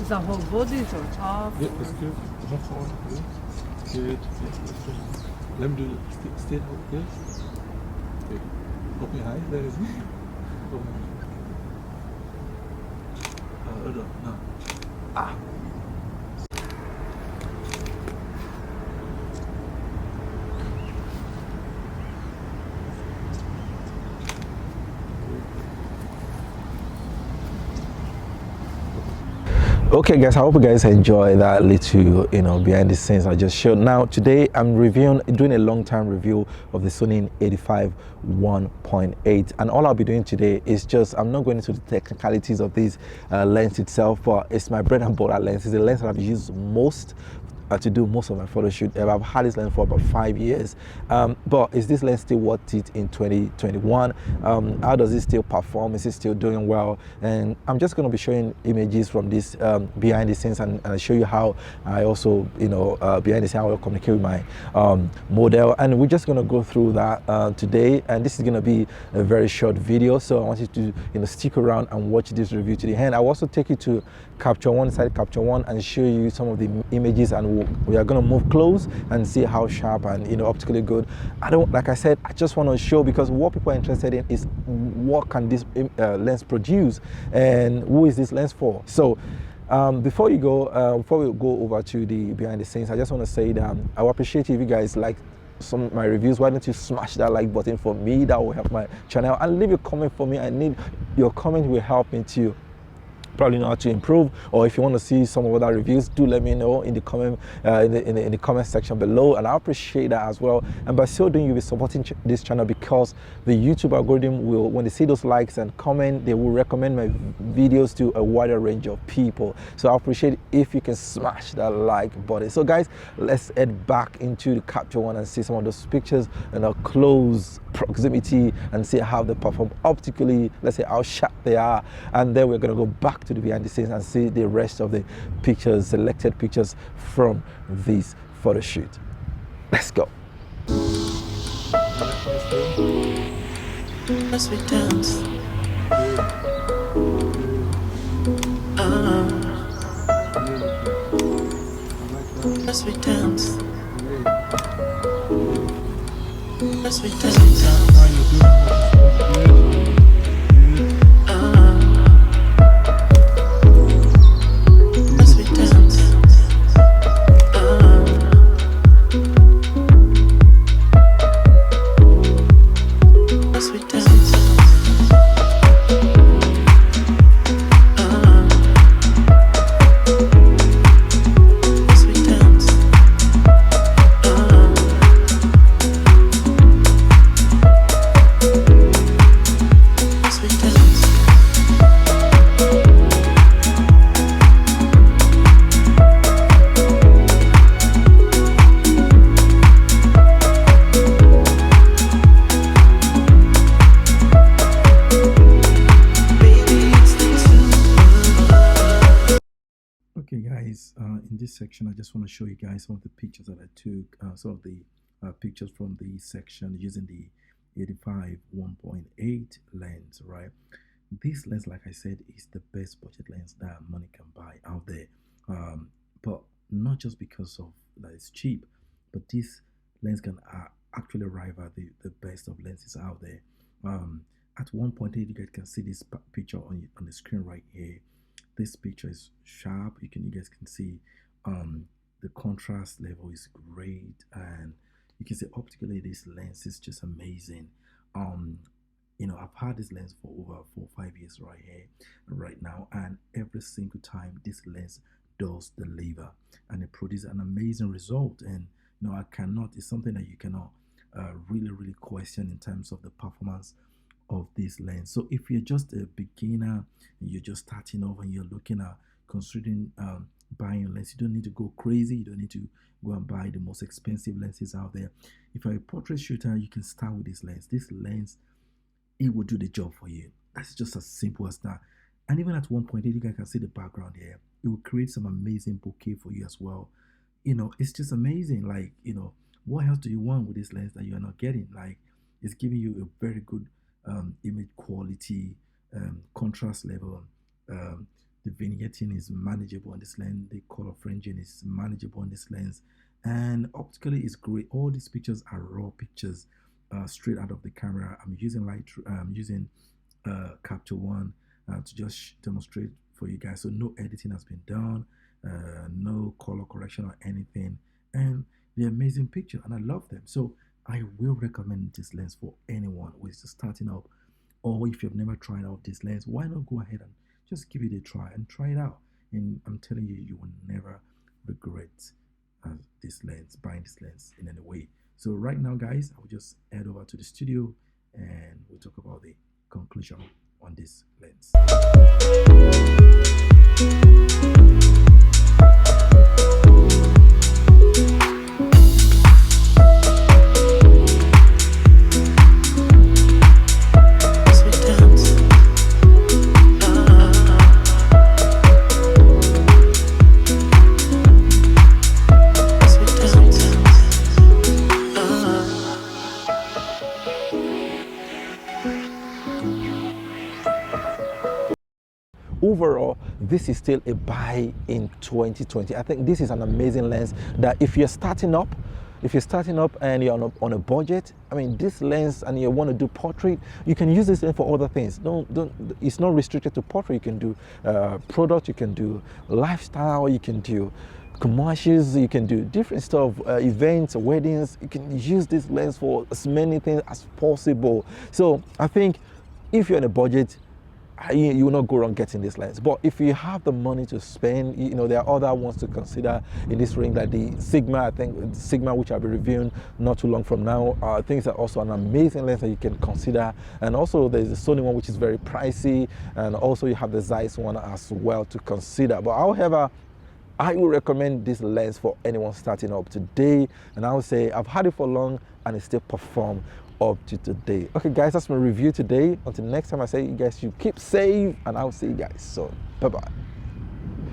the whole body or half? Yeah, it's good. Enough on. Yeah. Good. Yeah, let's just let me do stay out. Yes. Okay. Open high. There is me. Hold on. No. Ah. Okay guys, I hope you guys enjoy that little behind the scenes I just showed. Now today I'm doing a long time review of the Sony 85 1.8, and all I'll be doing today is just, I'm not going into the technicalities of this lens itself, but it's my bread and butter lens. It's a lens that I've used most to do most of my photo shoot. I've had this lens for about 5 years, but is this lens still worth it in 2021? How does it still perform? Is it still doing well? And I'm just going to be showing images from this behind the scenes, and show you how I also behind the scenes how I communicate with my model, and we're just going to go through that today. And this is going to be a very short video, so I want you to stick around and watch this review to the end. I'll also take you to Capture One, inside Capture One, and show you some of the images, and we are going to move close and see how sharp and optically good. Like I said, I just want to show, because what people are interested in is what can this lens produce and who is this lens for. So before we go over to the behind the scenes, I just want to say that I would appreciate if you guys like some of my reviews. Why don't you smash that like button for me? That will help my channel, and leave a comment for me. I need your comment, will help me to probably know how to improve. Or if you want to see some of other reviews, do let me know in the comment in the comment section below, and I appreciate that as well. And by so doing, you'll be supporting this channel, because the YouTube algorithm will, when they see those likes and comment, they will recommend my videos to a wider range of people. So I appreciate it if you can smash that like button. So guys, let's head back into the Capture One and see some of those pictures in a close proximity and see how they perform optically, let's say how sharp they are, and then we're going to go back to the behind the scenes and see the rest of the pictures, selected pictures from this photo shoot. Let's go. As we dance, as we dance, as we dance. Okay guys, in this section I just want to show you guys some of the pictures that I took, some of the pictures from the section using the 85 1.8 lens, right? This lens, like I said, is the best budget lens that money can buy out there, but not just because of that it's cheap, but this lens can actually rival the best of lenses out there. At 1.8, you guys can see this picture on the screen right here. This picture is sharp. You guys can see the contrast level is great, and you can see optically this lens is just amazing. I've had this lens for over 4 or 5 years right now, and every single time this lens does deliver, and it produces an amazing result. And it's something that you cannot really question in terms of the performance of this lens. So if you're just a beginner and you're just starting off and you're looking at considering buying a lens, you don't need to go crazy. You don't need to go and buy the most expensive lenses out there. If you're a portrait shooter, you can start with this lens. This lens, it will do the job for you. That's just as simple as that. And even at 1.8, you guys can see the background here. It will create some amazing bokeh for you as well. It's just amazing. Like, what else do you want with this lens that you're not getting? Like, it's giving you a very good image quality, contrast level, the The vignetting is manageable on this lens. The color fringing is manageable on this lens, and optically is great. All these pictures are raw pictures, straight out of the camera. I'm using Capture One to just demonstrate for you guys. So no editing has been done, no color correction or anything, and they're amazing picture, and I love them. So I will recommend this lens for anyone who is just starting up, or if you've never tried out this lens, why not go ahead and just give it a try and try it out. And I'm telling you, you will never regret this lens, buying this lens in any way. So right now, guys, I will just head over to the studio and we'll talk about the conclusion on this lens. Overall, this is still a buy in 2020. I think this is an amazing lens that if you're starting up and you're on a budget, I mean, this lens, and you want to do portrait, you can use this lens for other things. It's not restricted to portrait. You can do product, you can do lifestyle, you can do commercials, you can do different stuff, events, weddings. You can use this lens for as many things as possible. So I think if you're on a budget, you will not go wrong getting this lens. But if you have the money to spend, there are other ones to consider in this range, like the Sigma. I think Sigma, which I'll be reviewing not too long from now, I think are also an amazing lens that you can consider. And also there's the Sony one, which is very pricey, and also you have the Zeiss one as well to consider. But however, I will recommend this lens for anyone starting up today, and I would say I've had it for long and it still performs up to today. Okay guys, that's my review today. Until next time, I say you guys should keep safe, and I'll see you guys soon. Bye bye.